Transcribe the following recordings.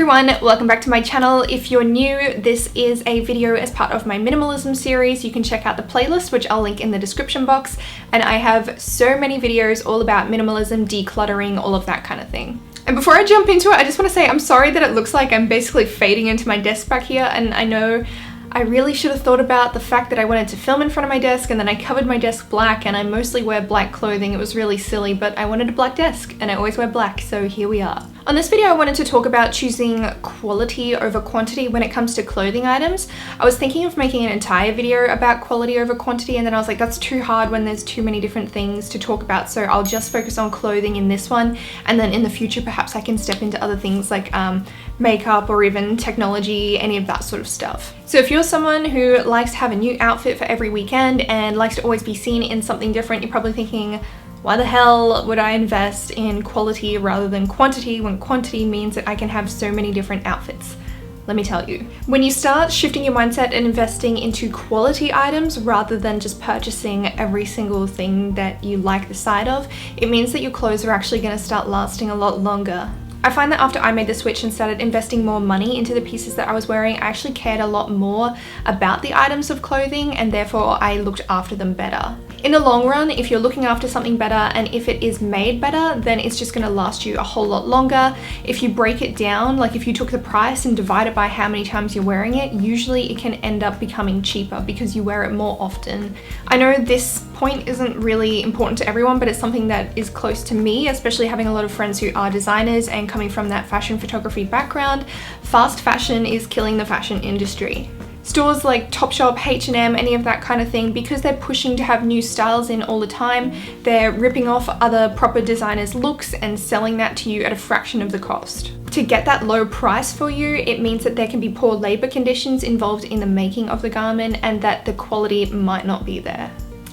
everyone, welcome back to my channel. If you're new, this is a video as part of my minimalism series. You can check out the playlist, which I'll link in the description box. And I have so many videos all about minimalism, decluttering, all of that kind of thing. And before I jump into it, I just want to say I'm sorry that it looks like I'm basically fading into my desk back here, and I know I really should have thought about the fact that I wanted to film in front of my desk and then I covered my desk black, and I mostly wear black clothing. It was really silly, but I wanted a black desk and I always wear black, so here we are. On this video, I wanted to talk about choosing quality over quantity when it comes to clothing items. I was thinking of making an entire video about quality over quantity, and then I was like, that's too hard when there's too many different things to talk about, so I'll just focus on clothing in this one, and then in the future perhaps I can step into other things like makeup or even technology, any of that sort of stuff. So if you're someone who likes to have a new outfit for every weekend and likes to always be seen in something different, you're probably thinking, why the hell would I invest in quality rather than quantity when quantity means that I can have so many different outfits? Let me tell you. When you start shifting your mindset and investing into quality items rather than just purchasing every single thing that you like the sight of, it means that your clothes are actually going to start lasting a lot longer. I find that after I made the switch and started investing more money into the pieces that I was wearing, I actually cared a lot more about the items of clothing, and therefore I looked after them better. In the long run, if you're looking after something better and if it is made better, then it's just going to last you a whole lot longer. If you break it down, like if you took the price and divide it by how many times you're wearing it, usually it can end up becoming cheaper because you wear it more often. I know this point isn't really important to everyone, but it's something that is close to me, especially having a lot of friends who are designers and coming from that fashion photography background. Fast fashion is killing the fashion industry. Stores like Topshop, H&M, any of that kind of thing, because they're pushing to have new styles in all the time, they're ripping off other proper designers' looks and selling that to you at a fraction of the cost. To get that low price for you, it means that there can be poor labor conditions involved in the making of the garment and that the quality might not be there.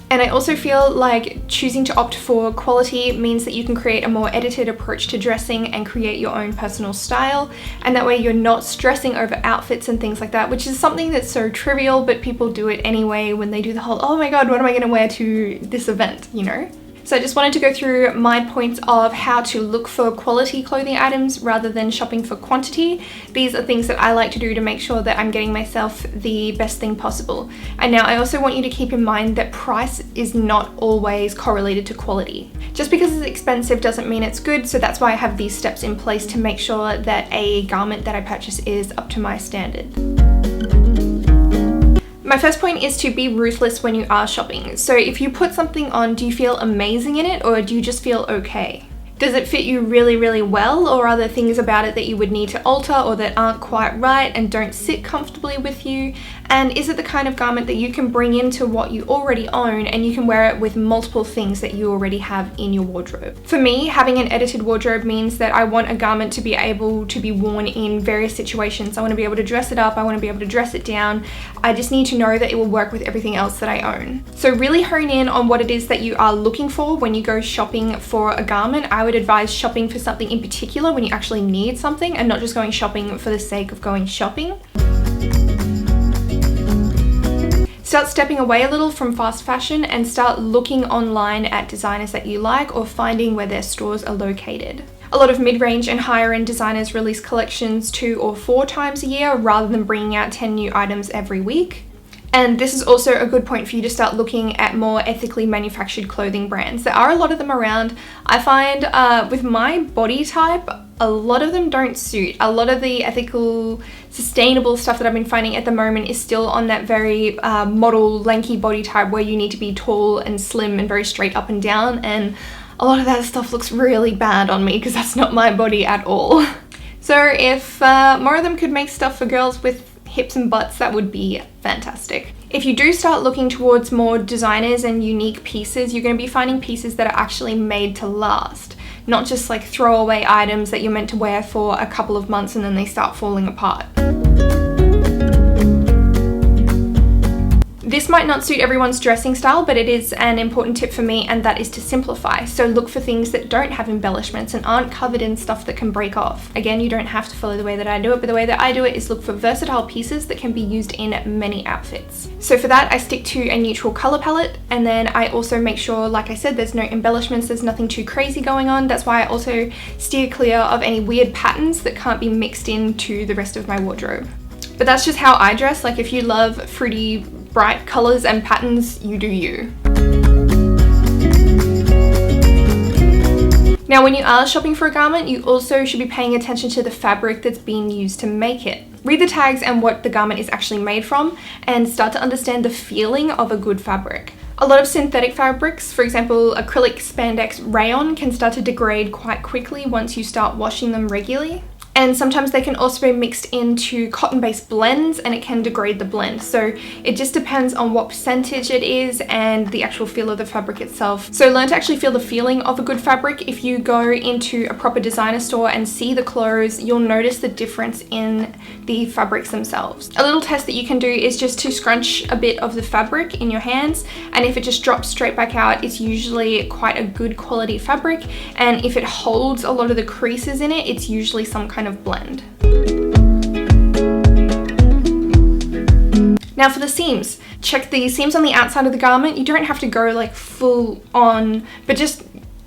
And I also feel like choosing to opt for quality means that you can create a more edited approach to dressing and create your own personal style, and that way you're not stressing over outfits and things like that, which is something that's so trivial, but people do it anyway when they do the whole, oh my god, what am I going to wear to this event, you know? So I just wanted to go through my points of how to look for quality clothing items rather than shopping for quantity. These are things that I like to do to make sure that I'm getting myself the best thing possible. And now I also want you to keep in mind that price is not always correlated to quality. Just because it's expensive doesn't mean it's good, so that's why I have these steps in place to make sure that a garment that I purchase is up to my standard. My first point is to be ruthless when you are shopping. So if you put something on, do you feel amazing in it, or do you just feel okay? Does it fit you really, really well, or are there things about it that you would need to alter or that aren't quite right and don't sit comfortably with you? And is it the kind of garment that you can bring into what you already own and you can wear it with multiple things that you already have in your wardrobe? For me, having an edited wardrobe means that I want a garment to be able to be worn in various situations. I want to be able to dress it up, I want to be able to dress it down. I just need to know that it will work with everything else that I own. So really hone in on what it is that you are looking for when you go shopping for a garment. I would advise shopping for something in particular when you actually need something and not just going shopping for the sake of going shopping. Start stepping away a little from fast fashion and start looking online at designers that you like or finding where their stores are located. A lot of mid-range and higher-end designers release collections 2 or 4 times a year rather than bringing out 10 new items every week. And this is also a good point for you to start looking at more ethically manufactured clothing brands. There are a lot of them around. I find with my body type, a lot of them don't suit. A lot of the ethical, sustainable stuff that I've been finding at the moment is still on that very model, lanky body type where you need to be tall and slim and very straight up and down. And a lot of that stuff looks really bad on me because that's not my body at all. So if more of them could make stuff for girls with hips and butts, that would be fantastic. If you do start looking towards more designers and unique pieces, you're going to be finding pieces that are actually made to last, not just like throwaway items that you're meant to wear for a couple of months and then they start falling apart. This might not suit everyone's dressing style, but it is an important tip for me, and that is to simplify. So look for things that don't have embellishments and aren't covered in stuff that can break off. Again, you don't have to follow the way that I do it, but the way that I do it is look for versatile pieces that can be used in many outfits. So for that, I stick to a neutral color palette, and then I also make sure, like I said, there's no embellishments, there's nothing too crazy going on. That's why I also steer clear of any weird patterns that can't be mixed into the rest of my wardrobe. But that's just how I dress. Like, if you love fruity, bright colors and patterns, you do you. Now, when you are shopping for a garment, you also should be paying attention to the fabric that's being used to make it. Read the tags and what the garment is actually made from, and start to understand the feeling of a good fabric. A lot of synthetic fabrics, for example, acrylic, spandex, rayon, can start to degrade quite quickly once you start washing them regularly. And sometimes they can also be mixed into cotton-based blends, and it can degrade the blend. So it just depends on what percentage it is and the actual feel of the fabric itself. So learn to actually feel the feeling of a good fabric. If you go into a proper designer store and see the clothes, you'll notice the difference in the fabrics themselves. A little test that you can do is just to scrunch a bit of the fabric in your hands, and if it just drops straight back out, it's usually quite a good quality fabric. And if it holds a lot of the creases in it, it's usually some kind of blend. Now for the seams, check the seams on the outside of the garment. You don't have to go like full on, but just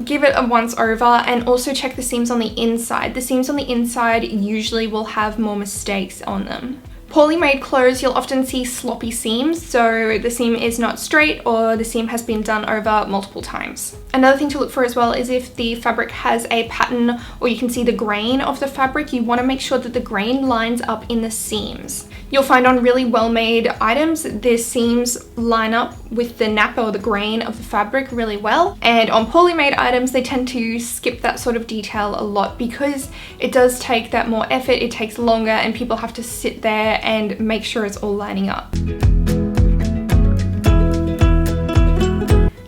give it a once over, and also check the seams on the inside. The seams on the inside usually will have more mistakes on them. Poorly made clothes, you'll often see sloppy seams, so the seam is not straight or the seam has been done over multiple times. Another thing to look for as well is if the fabric has a pattern or you can see the grain of the fabric, you want to make sure that the grain lines up in the seams. You'll find on really well-made items, the seams line up with the nap or the grain of the fabric really well. And on poorly made items, they tend to skip that sort of detail a lot because it does take that more effort, it takes longer, and people have to sit there and make sure it's all lining up.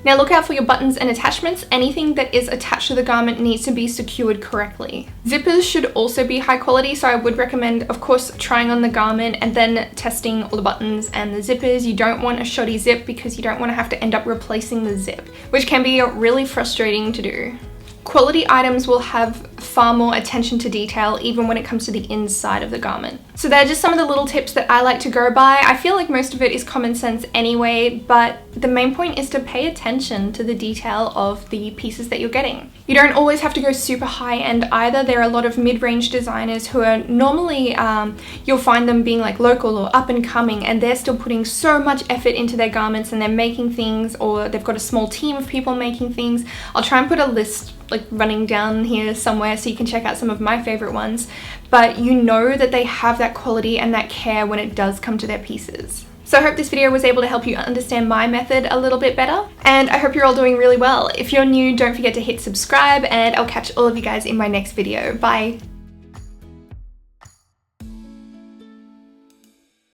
Now look out for your buttons and attachments. Anything that is attached to the garment needs to be secured correctly. Zippers should also be high quality, so I would recommend, of course, trying on the garment and then testing all the buttons and the zippers. You don't want a shoddy zip because you don't want to have to end up replacing the zip, which can be really frustrating to do. Quality items will have far more attention to detail even when it comes to the inside of the garment. So they're just some of the little tips that I like to go by. I feel like most of it is common sense anyway, but the main point is to pay attention to the detail of the pieces that you're getting. You don't always have to go super high end either. There are a lot of mid-range designers who are normally, you'll find them being like local or up and coming, and they're still putting so much effort into their garments, and they're making things, or they've got a small team of people making things. I'll try and put a list like running down here somewhere so you can check out some of my favorite ones, but you know that they have that quality and that care when it does come to their pieces. So I hope this video was able to help you understand my method a little bit better, and I hope you're all doing really well. If you're new, don't forget to hit subscribe, and I'll catch all of you guys in my next video. Bye!